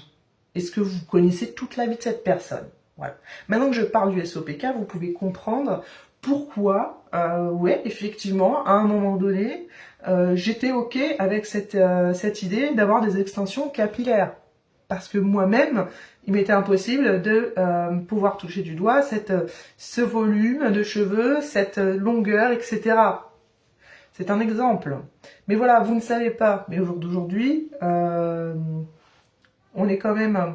Est-ce que vous connaissez toute la vie de cette personne? Voilà. Maintenant que je parle du SOPK, vous pouvez comprendre pourquoi, ouais, effectivement, à un moment donné, j'étais OK avec cette idée d'avoir des extensions capillaires. Parce que moi-même, il m'était impossible de pouvoir toucher du doigt ce volume de cheveux, cette longueur, etc. C'est un exemple. Mais voilà, vous ne savez pas. Mais au jour d'aujourd'hui, on est quand même,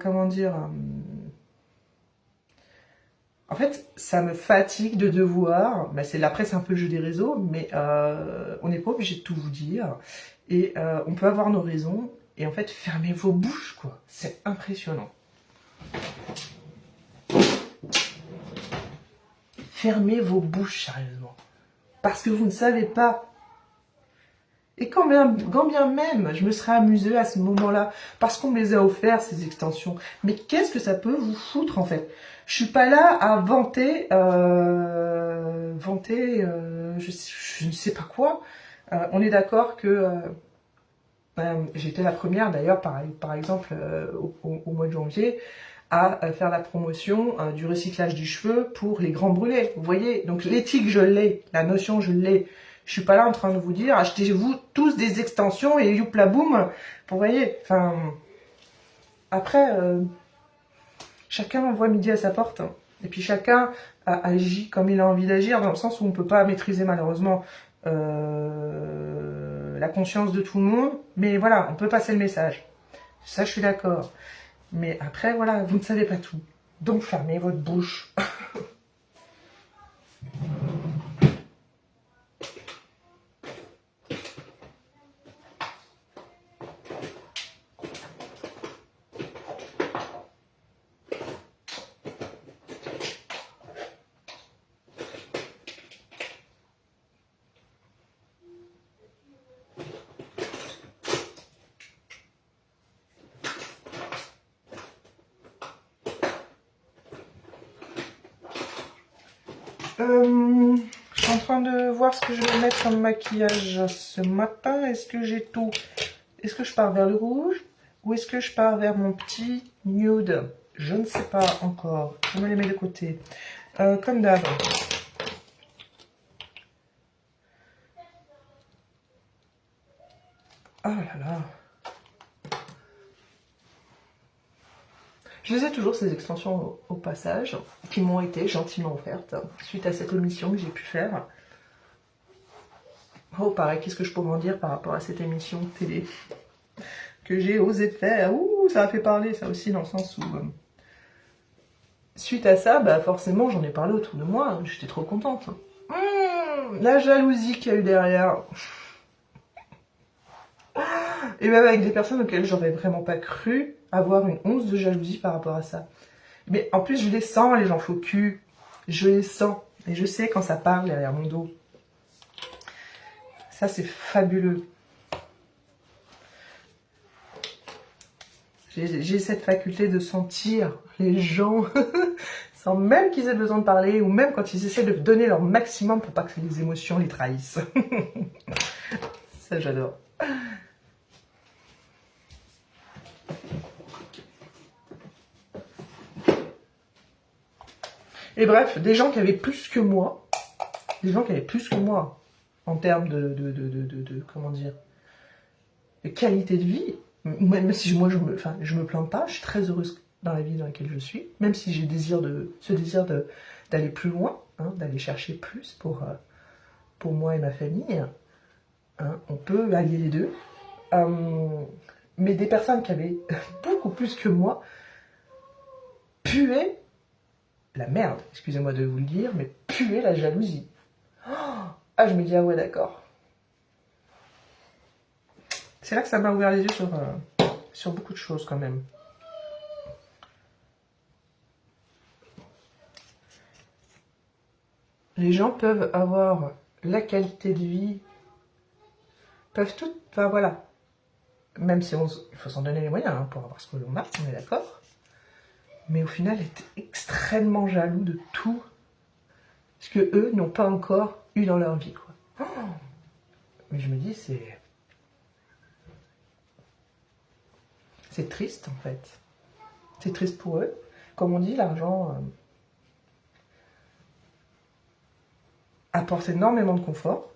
comment dire... en fait, ça me fatigue de devoir... Ben c'est après, c'est un peu le jeu des réseaux, mais on n'est pas obligé de tout vous dire. Et on peut avoir nos raisons. Et en fait, fermez vos bouches, quoi. C'est impressionnant. Fermez vos bouches, sérieusement. Parce que vous ne savez pas. Et quand bien même, je me serais amusée à ce moment-là, parce qu'on me les a offerts, ces extensions. Mais qu'est-ce que ça peut vous foutre, en fait? Je suis pas là à vanter, je ne sais pas quoi. On est d'accord que... j'étais la première d'ailleurs, par exemple, au mois de janvier, à faire la promotion du recyclage du cheveu pour les grands brûlés. Vous voyez, donc l'éthique, je l'ai, la notion, je l'ai. Je suis pas là en train de vous dire, achetez-vous tous des extensions et youpla boum. Vous voyez, enfin, Après, chacun envoie midi à sa porte. Hein. Et puis chacun agit comme il a envie d'agir, dans le sens où on ne peut pas maîtriser malheureusement la conscience de tout le monde. Mais voilà, on peut passer le message. Ça, je suis d'accord. Mais après, voilà, vous ne savez pas tout. Donc fermez votre bouche. Je suis en train de voir ce que je vais mettre comme maquillage ce matin. Est-ce que j'ai tout? Est-ce que je pars vers le rouge ou est-ce que je pars vers mon petit nude? Je ne sais pas encore. Je me les mets de côté. Comme d'hab. Oh là là. Je les ai toujours, ces extensions au passage, qui m'ont été gentiment offertes suite à cette émission que j'ai pu faire. Oh, pareil, qu'est-ce que je pourrais en dire par rapport à cette émission de télé que j'ai osé faire? Ouh, ça a fait parler, ça aussi, dans le sens où... suite à ça, bah forcément, j'en ai parlé autour de moi. Hein, j'étais trop contente. La jalousie qu'il y a eu derrière. Et même avec des personnes auxquelles j'aurais vraiment pas cru avoir une once de jalousie par rapport à ça. Mais en plus, je les sens, les gens faux cul. Je les sens. Et je sais quand ça parle derrière mon dos. Ça, c'est fabuleux. J'ai cette faculté de sentir les gens sans même qu'ils aient besoin de parler ou même quand ils essaient de donner leur maximum pour pas que les émotions les trahissent. Ça, j'adore. Et bref, des gens qui avaient plus que moi, en termes de comment dire, de qualité de vie, même si moi je me plains pas, je suis très heureuse dans la vie dans laquelle je suis, même si j'ai ce désir d'aller plus loin, hein, d'aller chercher plus pour moi et ma famille. Hein, on peut allier les deux. Mais des personnes qui avaient beaucoup plus que moi puaient la merde, excusez-moi de vous le dire, mais puaient la jalousie. Ah, je me dis, ah ouais, d'accord. C'est là que ça m'a ouvert les yeux sur beaucoup de choses quand même. Les gens peuvent avoir la qualité de vie, peuvent tout, enfin voilà, même si il faut s'en donner les moyens hein, pour avoir ce que l'on a, on est d'accord. Mais au final, être extrêmement jaloux de tout ce que eux n'ont pas encore eu dans leur vie, quoi. Oh, mais je me dis, c'est triste en fait. C'est triste pour eux. Comme on dit, l'argent apporte énormément de confort.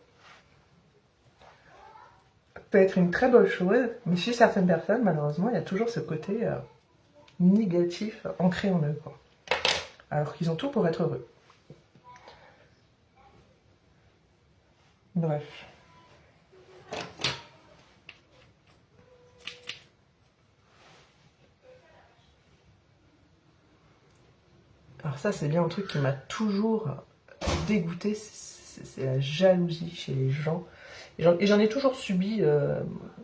Peut être une très bonne chose, mais chez certaines personnes, malheureusement, il y a toujours ce côté négatif ancré en eux, quoi. Alors qu'ils ont tout pour être heureux. Bref. Alors ça, c'est bien un truc qui m'a toujours dégoûté, c'est la jalousie chez les gens. Et j'en ai toujours subi.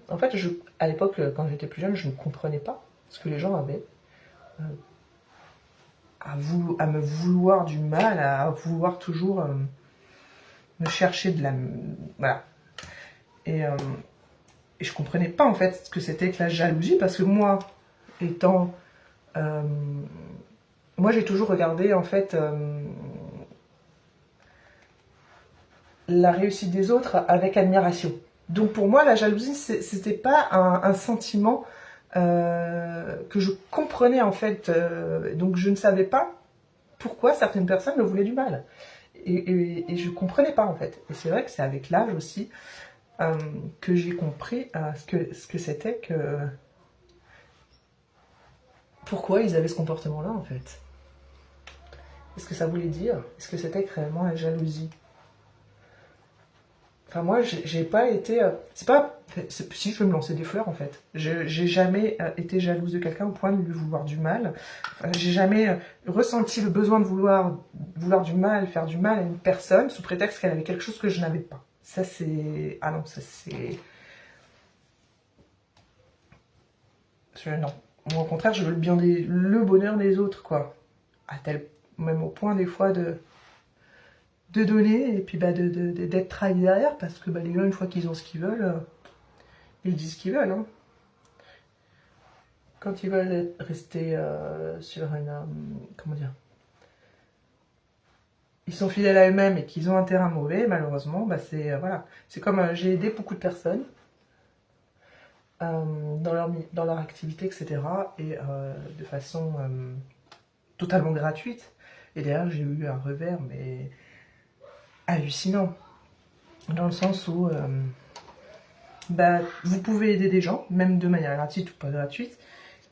En fait, à l'époque, quand j'étais plus jeune, je ne comprenais pas ce que les gens avaient à me vouloir du mal, à vouloir toujours me chercher de la... Voilà. Et je comprenais pas, en fait, ce que c'était que la jalousie, parce que moi, étant... moi, j'ai toujours regardé, en fait... la réussite des autres avec admiration. Donc pour moi, la jalousie, c'était pas un sentiment que je comprenais en fait. Donc je ne savais pas pourquoi certaines personnes me voulaient du mal. Et je comprenais pas en fait. Et c'est vrai que c'est avec l'âge aussi que j'ai compris ce que c'était que pourquoi ils avaient ce comportement-là, en fait. Qu'est-ce que ça voulait dire? Est-ce que c'était réellement la jalousie? Enfin, moi, j'ai pas été... c'est pas... Si, je veux me lancer des fleurs, en fait. J'ai jamais été jalouse de quelqu'un au point de lui vouloir du mal. J'ai jamais ressenti le besoin de vouloir du mal, faire du mal à une personne, sous prétexte qu'elle avait quelque chose que je n'avais pas. Ça, c'est... Ah non, ça, c'est... Non. Moi, au contraire, je veux le bonheur des autres, quoi. Même au point, des fois, de donner et puis d'être trahi derrière, parce que les gens, une fois qu'ils ont ce qu'ils veulent, ils disent ce qu'ils veulent. Hein. Quand ils veulent rester sur une... comment dire? Ils sont fidèles à eux-mêmes et qu'ils ont un terrain mauvais, malheureusement, c'est voilà. C'est comme j'ai aidé beaucoup de personnes dans leur activité, etc. Et de façon totalement gratuite. Et derrière, j'ai eu un revers, mais hallucinant. Dans le sens où vous pouvez aider des gens, même de manière gratuite ou pas gratuite,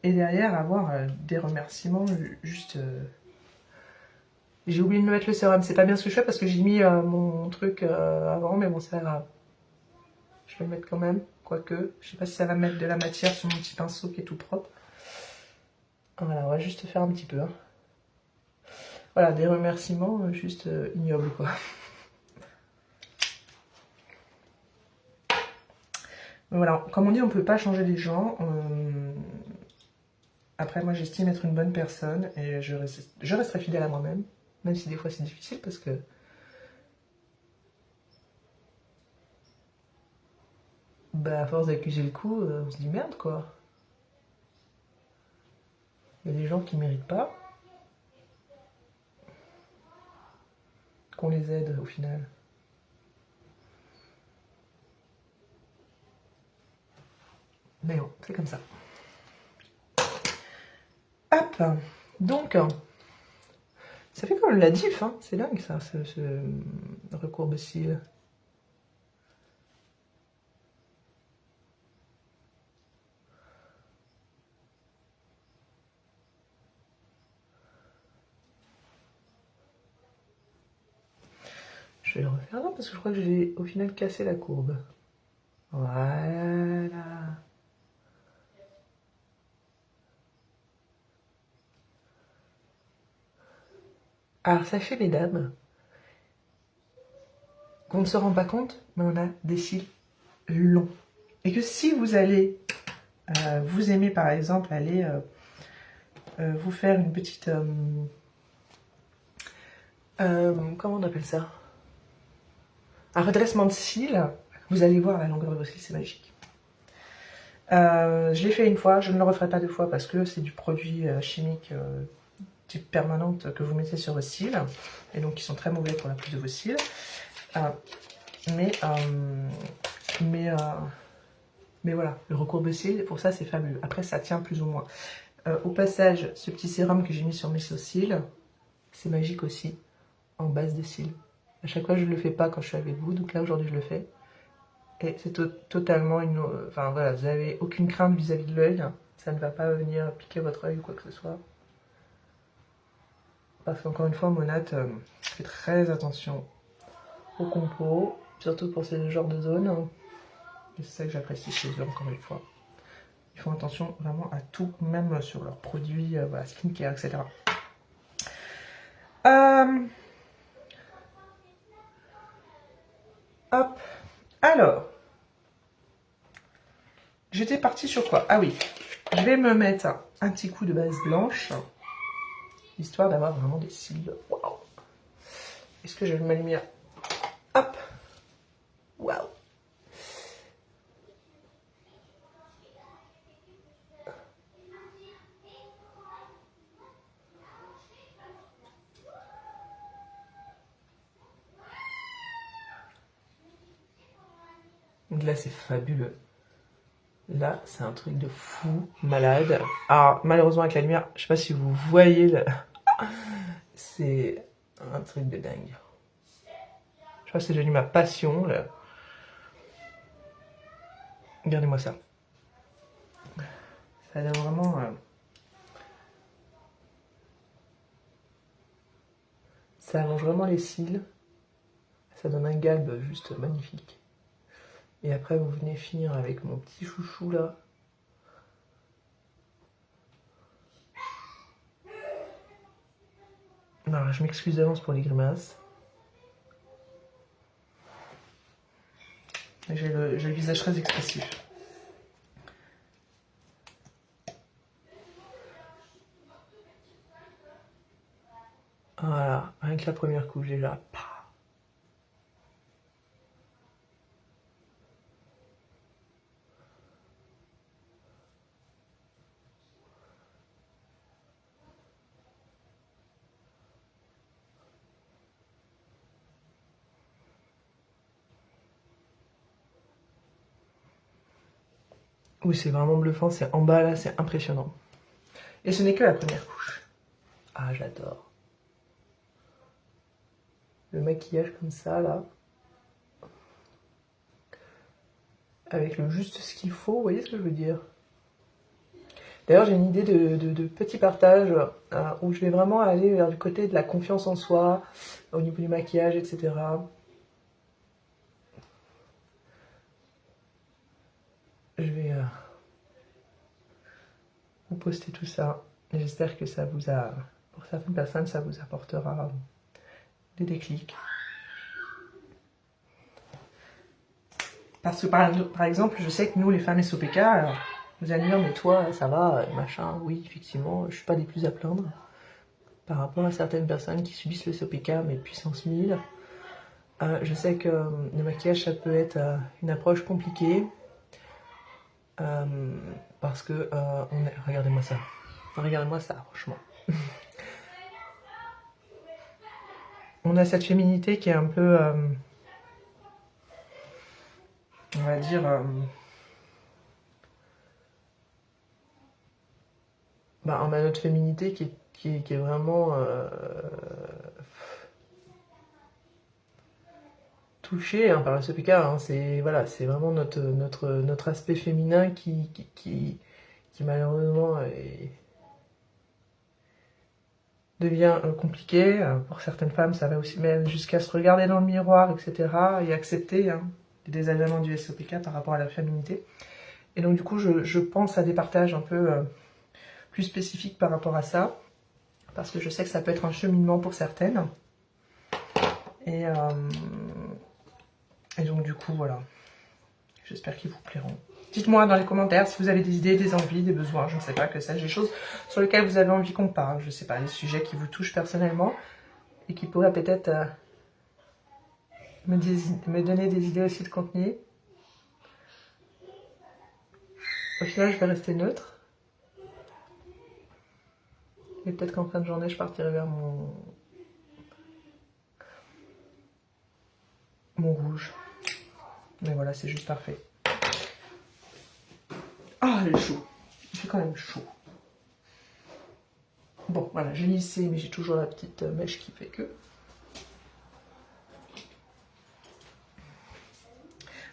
et derrière avoir des remerciements juste... J'ai oublié de me mettre le sérum, c'est pas bien ce que je fais parce que j'ai mis mon truc avant, mais bon, c'est pas grave. Je vais le mettre quand même, quoique. Je sais pas si ça va mettre de la matière sur mon petit pinceau qui est tout propre. Voilà, on va juste faire un petit peu. Hein. Voilà, des remerciements juste ignobles, quoi. Mais voilà, comme on dit, on peut pas changer les gens. Après, moi, j'estime être une bonne personne et je resterai fidèle à moi-même, même si des fois c'est difficile parce que à force d'accuser le coup, on se dit merde, quoi. Il y a des gens qui méritent pas qu'on les aide au final. Mais bon, c'est comme ça. Hop, donc, ça fait comme la diff, hein. C'est dingue ça, ce recourbe-cils. Je vais le refaire là parce que je crois que j'ai au final cassé la courbe. Voilà. Alors sachez mesdames, qu'on ne se rend pas compte, mais on a des cils longs. Et que si vous allez, vous aimez par exemple aller vous faire une petite... comment on appelle ça? Un redressement de cils, vous allez voir la longueur de vos cils, c'est magique. Je l'ai fait une fois, je ne le referai pas deux fois parce que c'est du produit chimique type permanente que vous mettez sur vos cils et donc qui sont très mauvais pour la prise de vos cils. Mais voilà, le recourbe-cils, pour ça c'est fabuleux. Après ça tient plus ou moins. Au passage, ce petit sérum que j'ai mis sur mes sourcils, c'est magique aussi, en base de cils. À chaque fois je ne le fais pas quand je suis avec vous, donc là aujourd'hui je le fais. Et c'est totalement une... Enfin voilà, vous n'avez aucune crainte vis-à-vis de l'œil. Ça ne va pas venir piquer votre œil ou quoi que ce soit. Parce qu'encore une fois, Monat fait très attention au compo, surtout pour ce genre de zone. Et c'est ça que j'apprécie chez eux, encore une fois. Ils font attention vraiment à tout, même sur leurs produits, voilà, skincare, etc. Hop. Alors, j'étais partie sur quoi? Ah oui, je vais me mettre un petit coup de base blanche, histoire d'avoir vraiment des cils. Waouh! Est-ce que j'ai ma lumière? Hop! Waouh! Donc là, c'est fabuleux. Là, c'est un truc de fou, malade. Alors, malheureusement, avec la lumière, je sais pas si vous voyez le... C'est un truc de dingue. Je crois que c'est devenu ma passion, là. Regardez-moi ça. Ça donne vraiment Ça allonge vraiment les cils. Ça donne un galbe juste magnifique. Et après, vous venez finir avec mon petit chouchou là. Non, je m'excuse d'avance pour les grimaces. J'ai le visage très expressif. Voilà, avec la première couche déjà. Oui, c'est vraiment bluffant, c'est en bas là, c'est impressionnant. Et ce n'est que la première couche. Ah, j'adore. Le maquillage comme ça, là. Avec le juste ce qu'il faut, vous voyez ce que je veux dire? D'ailleurs, j'ai une idée de petit partage où je vais vraiment aller vers du côté de la confiance en soi, au niveau du maquillage, etc. Je vais vous poster tout ça. J'espère que ça vous a, pour certaines personnes, ça vous apportera des déclics. Parce que par exemple, je sais que nous, les femmes SOPK, alors, vous allez dire, mais toi, ça va, machin, oui, effectivement, je suis pas des plus à plaindre. Par rapport à certaines personnes qui subissent le SOPK, mais puissance 1000. Je sais que le maquillage, ça peut être une approche compliquée. Parce que, regardez-moi ça. Regardez-moi ça, franchement. On a cette féminité qui est un peu, on va dire, on a notre féminité qui est vraiment touchée par le SOPK. Hein. C'est voilà, c'est vraiment notre aspect féminin qui malheureusement devient compliqué. Pour certaines femmes, ça va aussi même jusqu'à se regarder dans le miroir, etc. et accepter les désagréments du SOPK par rapport à la féminité. Et donc du coup, je pense à des partages un peu plus spécifiques par rapport à ça, parce que je sais que ça peut être un cheminement pour certaines. Et donc du coup, voilà. J'espère qu'ils vous plairont. Dites-moi dans les commentaires si vous avez des idées, des envies, des besoins, je ne sais pas, que ça, des choses sur lesquelles vous avez envie qu'on parle, je ne sais pas, les sujets qui vous touchent personnellement et qui pourraient peut-être me donner des idées aussi de contenu. Au final, je vais rester neutre. Et peut-être qu'en fin de journée, je partirai vers mon rouge. Mais voilà, c'est juste parfait. Ah, il est chaud. Il fait quand même chaud. Bon, voilà, j'ai lissé, mais j'ai toujours la petite mèche qui fait que...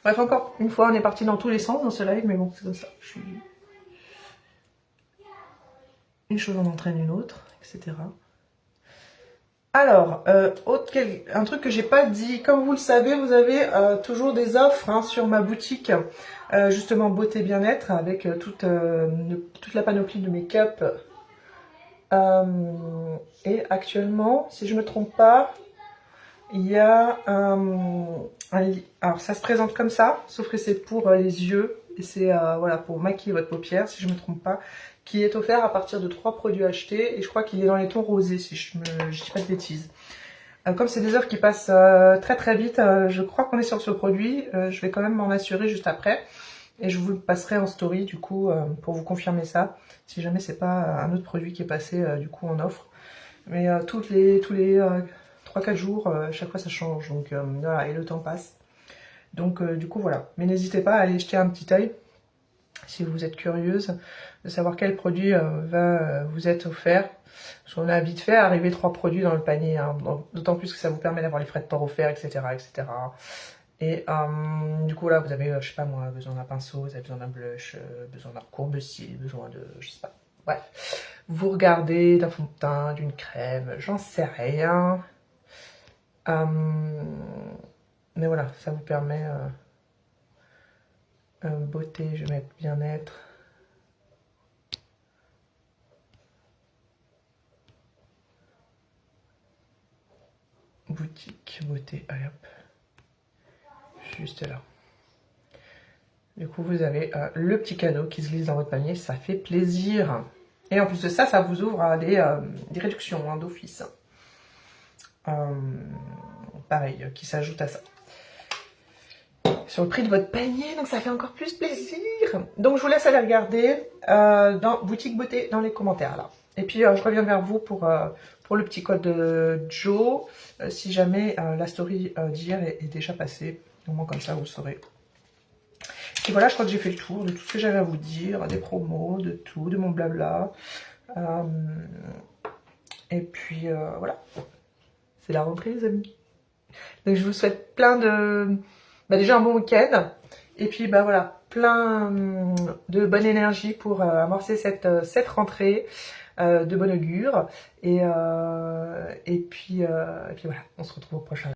Bref, encore une fois, on est parti dans tous les sens dans ce live, mais bon, c'est comme ça. Une chose en entraîne une autre, etc. Alors, un truc que j'ai pas dit, comme vous le savez, vous avez toujours des offres sur ma boutique, justement beauté bien-être, avec toute la panoplie de make-up. Et actuellement, si je me trompe pas, il y a alors ça se présente comme ça, sauf que c'est pour les yeux, et c'est voilà, pour maquiller votre paupière, si je me trompe pas, qui est offert à partir de 3 produits achetés, et je crois qu'il est dans les tons rosés, si je dis pas de bêtises. Comme c'est des offres qui passent très très vite, je crois qu'on est sur ce produit, je vais quand même m'en assurer juste après, et je vous le passerai en story du coup pour vous confirmer ça, si jamais c'est pas un autre produit qui est passé du coup en offre. Mais tous les 3-4 jours, chaque fois ça change, donc voilà, et le temps passe. Donc du coup voilà, mais n'hésitez pas à aller jeter un petit œil si vous êtes curieuse de savoir quel produit va vous être offert. Parce qu'on a vite fait arriver 3 produits dans le panier, hein, d'autant plus que ça vous permet d'avoir les frais de port offerts, etc. etc. Et du coup là vous avez, je sais pas moi, besoin d'un pinceau, vous avez besoin d'un blush, besoin d'un courbe-cils, besoin de, je sais pas, bref. Vous regardez d'un fond de teint, d'une crème, j'en sais rien. Mais voilà, ça vous permet beauté, je vais mettre bien-être. Boutique, beauté, allez hop. Juste là. Du coup, vous avez le petit cadeau qui se glisse dans votre panier, ça fait plaisir. Et en plus de ça, ça vous ouvre à des réductions hein, d'office. Pareil, qui s'ajoute à ça. Sur le prix de votre panier, donc ça fait encore plus plaisir. Donc je vous laisse aller regarder dans Boutique Beauté dans les commentaires là. Et puis je reviens vers vous pour le petit code de Joe, si jamais la story d'hier est déjà passée. Au moins comme ça vous saurez. Et voilà, je crois que j'ai fait le tour de tout ce que j'avais à vous dire, des promos, de tout, de mon blabla. Et puis voilà, c'est la rentrée les amis. Donc je vous souhaite plein de... déjà un bon week-end. Et puis bah voilà, plein de bonne énergie pour amorcer cette rentrée de bon augure. Et puis voilà, on se retrouve au prochain.